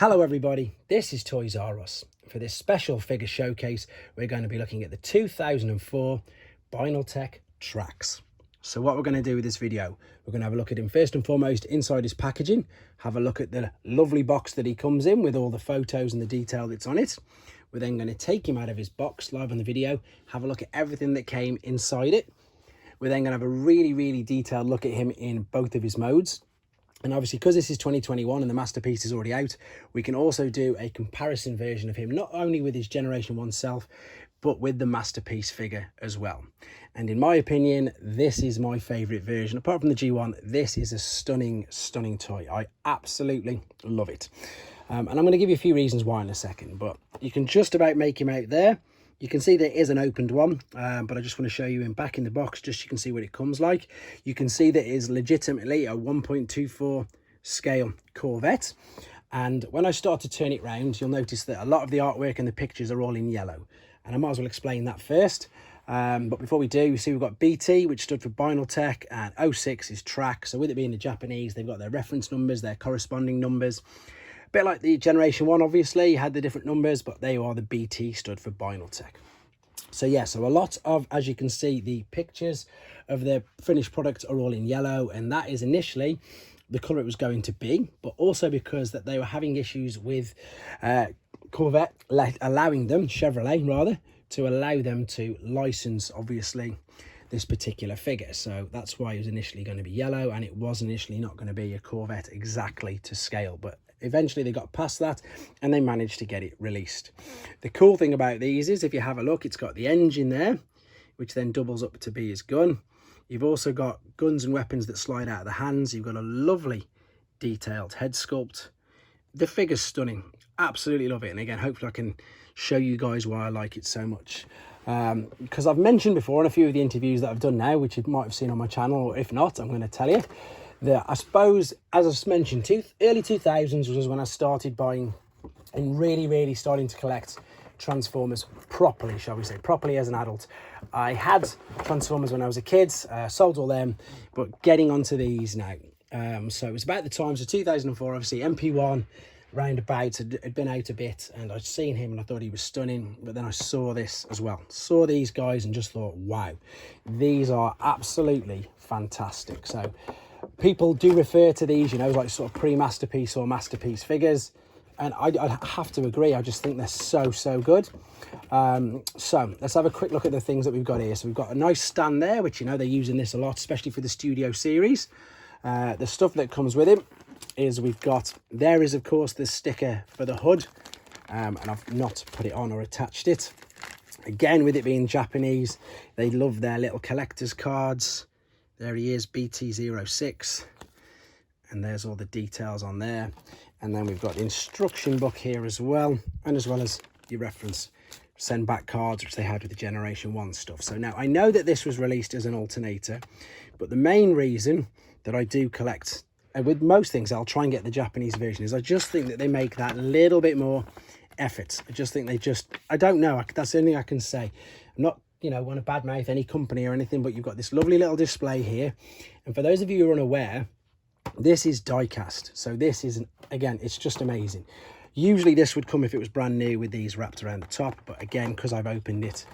Hello everybody, this is Toys R Us. For this special figure showcase, we're going to be looking at the 2004 binaltech Trax. So what we're going to do with this video, we're going to have a look at him first and foremost inside his packaging, have a look at the lovely box that he comes in with all the photos and the detail that's on it. We're then going to take him out of his box live on the video, have a look at everything that came inside it. We're then going to have a really detailed look at him in both of his modes. And obviously, because this is 2021 and the Masterpiece is already out, we can also do a comparison version of him, not only with his Generation 1 self, but with the Masterpiece figure as well. And in my opinion, this is my favourite version. Apart from the G1, this is a stunning toy. I absolutely love it. And I'm going to give you a few reasons why in a second, but you can just about make him out there. You can see there is an opened one, but I just want to show you him back in the box, just so you can see what it comes like. You can see that it is legitimately a 1.24 scale Corvette. And when I start to turn it round, you'll notice that a lot of the artwork and the pictures are all in yellow. And I might as well explain that first. But before we do, you see we've got BT, which stood for binaltech, and 06 is Trax. So with it being the Japanese, they've got their reference numbers, their corresponding numbers. Bit like the Generation 1, obviously, you had the different numbers, but they are the BT stood for binaltech. So yeah, so a lot of, as you can see, the pictures of the finished product are all in yellow, and that is initially the colour it was going to be, but also because that they were having issues with Corvette allowing them, Chevrolet rather, to allow them to license, obviously, this particular figure. So that's why it was initially going to be yellow, and it was initially not going to be a Corvette exactly to scale, but eventually they got past that and they managed to get it released. The cool thing about these is, if you have a look, it's got the engine there, which then doubles up to be his gun. You've also got guns and weapons that slide out of the hands. You've got a lovely detailed head sculpt. The figure's stunning. Absolutely love it. And again, hopefully I can show you guys why I like it so much. Because I've mentioned before in a few of the interviews that I've done now, which you might have seen on my channel, or if not, I'm going to tell you that I suppose, as I've mentioned, early 2000s was when I started buying and really starting to collect Transformers properly, shall we say, properly as an adult. I had Transformers when I was a kid, sold all them, but getting onto these now. So it was about the time, so 2004, obviously MP1 roundabout had been out a bit, and I'd seen him and I thought he was stunning, but then I saw this as well, saw these guys and just thought, wow, these are absolutely fantastic. So people do refer to these, you know, like sort of pre-Masterpiece or Masterpiece figures, and I have to agree. I just think they're so good. So let's have a quick look at the things that we've got here. So we've got a nice stand there, which, you know, they're using this a lot, especially for the Studio series. The stuff that comes with it is we've got, there is of course the sticker for the hood, and I've not put it on or attached it. Again, with it being Japanese, they love their little collector's cards. There he is, BT06, and there's all the details on there. And then we've got the instruction book here as well, and as well as your reference send back cards, which they had with the Generation 1 stuff. So now I know that this was released as an alternator, but the main reason that I do collect, and with most things I'll try and get the Japanese version, is I just think that they make that little bit more effort. I just think they just, I don't know, that's the only thing I can say. I'm not, you know, want to badmouth any company or anything, but you've got this lovely little display here. And for those of you who are unaware, this is die cast. So this is, again, it's just amazing. Usually this would come if it was brand new with these wrapped around the top, but again, because I've opened it,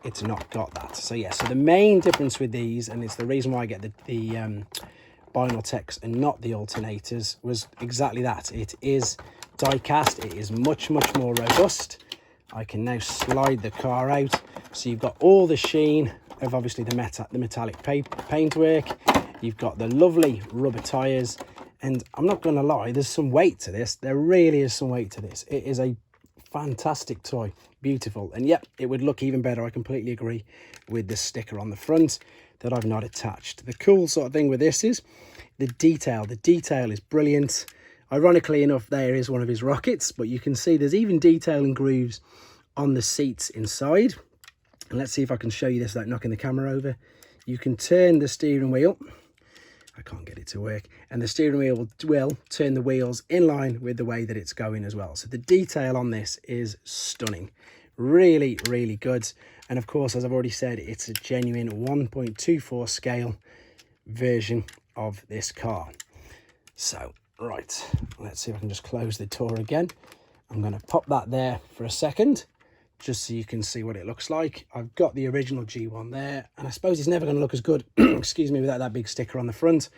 it's not got that. So yeah, so the main difference with these, and it's the reason why I get the binaltechs and not the alternators, was exactly that. It is die cast. It is much more robust. I can now slide the car out, so you've got all the sheen of obviously the metallic paintwork. You've got the lovely rubber tyres, and I'm not going to lie, there's some weight to this. There really is some weight to this. It is a fantastic toy, beautiful, and yep, it would look even better. I completely agree with the sticker on the front that I've not attached. The cool sort of thing with this is the detail. The detail is brilliant. Ironically enough, there is one of his rockets, but you can see there's even detail and grooves on the seats inside. And let's see if I can show you this without knocking the camera over. You can turn the steering wheel. I can't get it to work. And the steering wheel will turn the wheels in line with the way that it's going as well. So the detail on this is stunning. Really good. And of course, as I've already said, it's a genuine 1.24 scale version of this car. So Right, let's see if I can just close the door again. I'm going to pop that there for a second, just so you can see what it looks like. I've got the original G1 there, and I suppose it's never going to look as good, excuse me, without that big sticker on the front,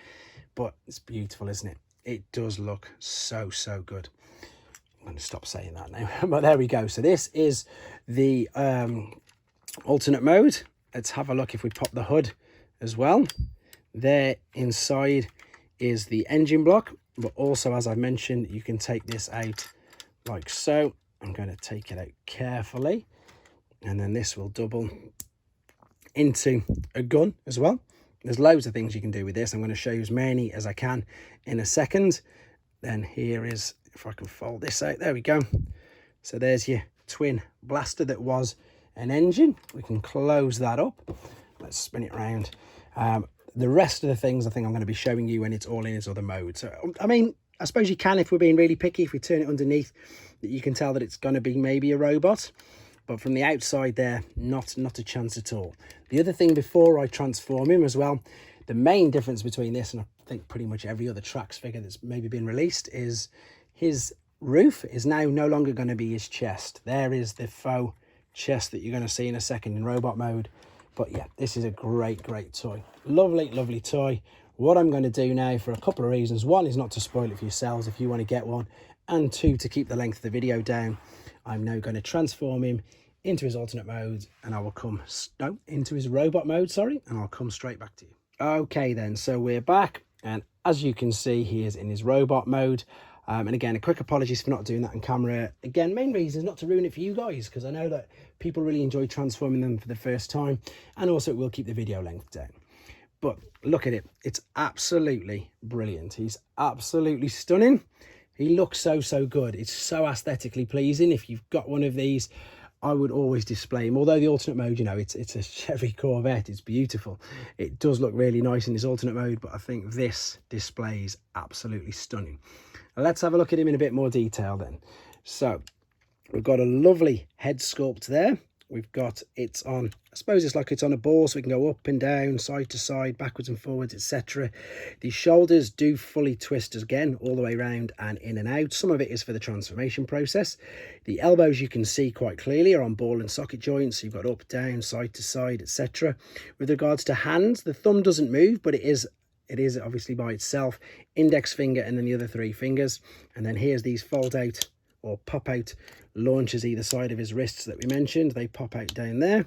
but it's beautiful, isn't it? It does look so, so good. I'm going to stop saying that now, but there we go. So this is the alternate mode. Let's have a look if we pop the hood as well. There inside is the engine block, but also, as I mentioned, you can take this out like so. I'm going to take it out carefully, and then this will double into a gun as well. There's loads of things you can do with this. I'm going to show you as many as I can in a second. Then here is, if I can fold this out, there we go. So there's your twin blaster that was an engine. We can close that up. Let's spin it around. The rest of the things I think I'm going to be showing you when it's all in its other mode. So, I mean, I suppose you can, if we're being really picky, if we turn it underneath, that you can tell that it's going to be maybe a robot. But from the outside there, not a chance at all. The other thing before I transform him as well, the main difference between this and I think pretty much every other Trax figure that's maybe been released is his roof is now no longer going to be his chest. There is the faux chest that you're going to see in a second in robot mode. But yeah, this is a great toy. Lovely toy. What I'm going to do now, for a couple of reasons: one is not to spoil it for yourselves if you want to get one, and two, to keep the length of the video down, I'm now going to transform him into his alternate mode, and I will come into his robot mode, sorry, and I'll come straight back to you. Okay then, so we're back, and as you can see, he is in his robot mode. And again, a quick apologies for not doing that on camera. Again, main reason is not to ruin it for you guys, because I know that people really enjoy transforming them for the first time, and also it will keep the video length down. But look at it, it's absolutely brilliant. He's absolutely stunning. He looks so good. It's so aesthetically pleasing. If you've got one of these, I would always display him. Although the alternate mode, you know, it's a Chevy Corvette, it's beautiful. It does look really nice in his alternate mode, but I think this display is absolutely stunning. Let's have a look at him in a bit more detail then. So we've got a lovely head sculpt there. We've got it's on, I suppose it's like it's on a ball, so we can go up and down, side to side, backwards and forwards, etc. The shoulders do fully twist again, all the way around and in and out. Some of it is for the transformation process. The elbows, you can see quite clearly, are on ball and socket joints. So you've got up, down, side to side, etc. With regards to hands, the thumb doesn't move, but it is obviously by itself, index finger and then the other three fingers. And then here's these fold out or pop out launchers either side of his wrists that we mentioned. They pop out down there.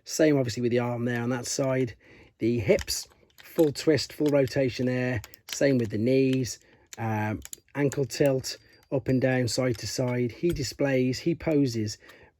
Same obviously with the arm there on that side. The hips, full twist, full rotation there. Same with the knees, ankle tilt, up and down, side to side. He displays, he poses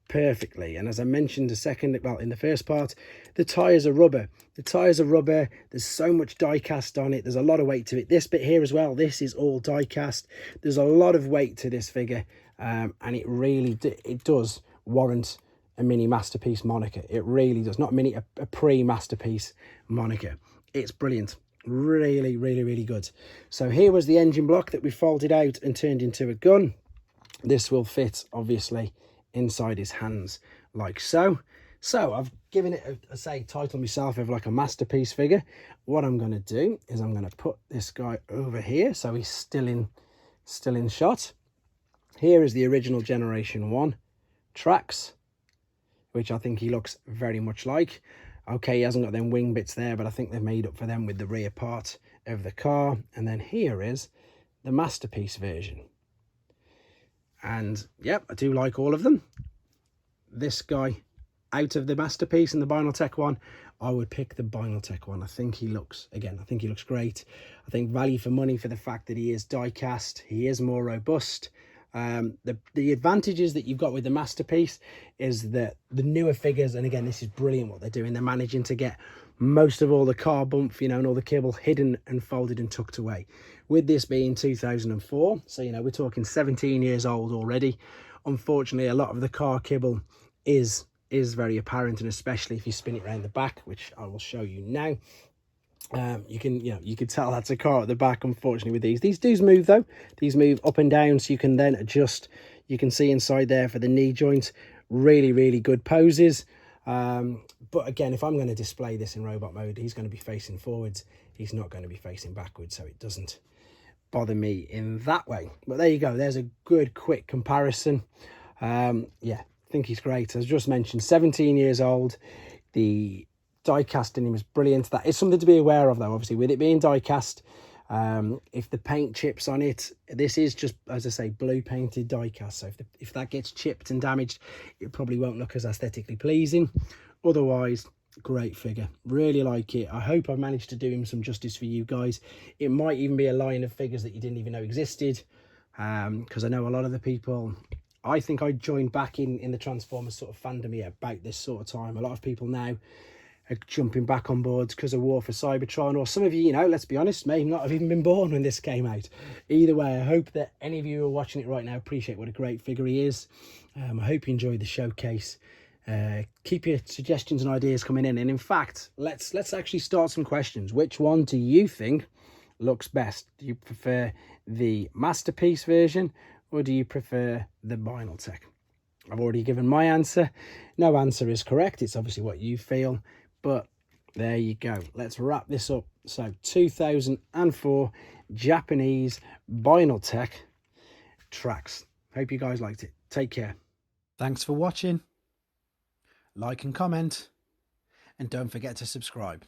perfectly. And as I mentioned in the first part, the tyres are rubber. The tyres are rubber. There's so much die cast on it. There's a lot of weight to it. This bit here as well, this is all die cast. There's a lot of weight to this figure, and it really does warrant a mini masterpiece moniker. It really does. Not mini, a pre-masterpiece moniker. It's brilliant. Really good. So here was the engine block that we folded out and turned into a gun. This will fit obviously inside his hands like so. So I've given it a title myself of like a masterpiece figure. What I'm going to do is I'm going to put this guy over here so he's still in shot. Here is the original Generation 1 Trax, which I think he looks very much like. Okay, he hasn't got them wing bits there, but I think they've made up for them with the rear part of the car. And then here is the masterpiece version. And yep, I do like all of them. This guy, out of the masterpiece and the binaltech one, I would pick the binaltech one. I think he looks great. I think value for money for the fact that he is die cast, he is more robust. The advantages that you've got with the masterpiece is that the newer figures, and again, this is brilliant what they're doing, they're managing to get most of all the car bump, you know, and all the kibble hidden and folded and tucked away. With this being 2004, so, you know, we're talking 17 years old already. Unfortunately, a lot of the car kibble is very apparent, and especially if you spin it around the back, which I will show you now. You can tell that's a car at the back, unfortunately, with these do move though. These move up and down, so you can then adjust. You can see inside there for the knee joint. Really good poses. But again, if I'm going to display this in robot mode, he's going to be facing forwards, he's not going to be facing backwards, so it doesn't bother me in that way. But there you go, there's a good quick comparison. Yeah, I think he's great. As just mentioned, 17 years old. The die casting him is brilliant. That is something to be aware of though, obviously, with it being die cast. If the paint chips on it, this is just, as I say, blue painted die cast, so if that gets chipped and damaged, it probably won't look as aesthetically pleasing. Otherwise, great figure, really like it. I hope I've managed to do him some justice for you guys. It might even be a line of figures that you didn't even know existed, because I know a lot of the people, I think I joined back in the Transformers sort of fandom here about this sort of time. A lot of people now are jumping back on boards because of War for Cybertron, or some of you, you know, let's be honest, may not have even been born when this came out. Either way, I hope that any of you who are watching it right now appreciate what a great figure he is. I hope you enjoyed the showcase. Keep your suggestions and ideas coming in, and in fact, let's actually start some questions. Which one do you think looks best? Do you prefer the Masterpiece version, or do you prefer the binaltech? I've already given my answer. No answer is correct. It's obviously what you feel, but there you go. Let's wrap this up. So 2004 Japanese binaltech tracks. Hope you guys liked it. Take care. Thanks for watching. Like and comment, and don't forget to subscribe.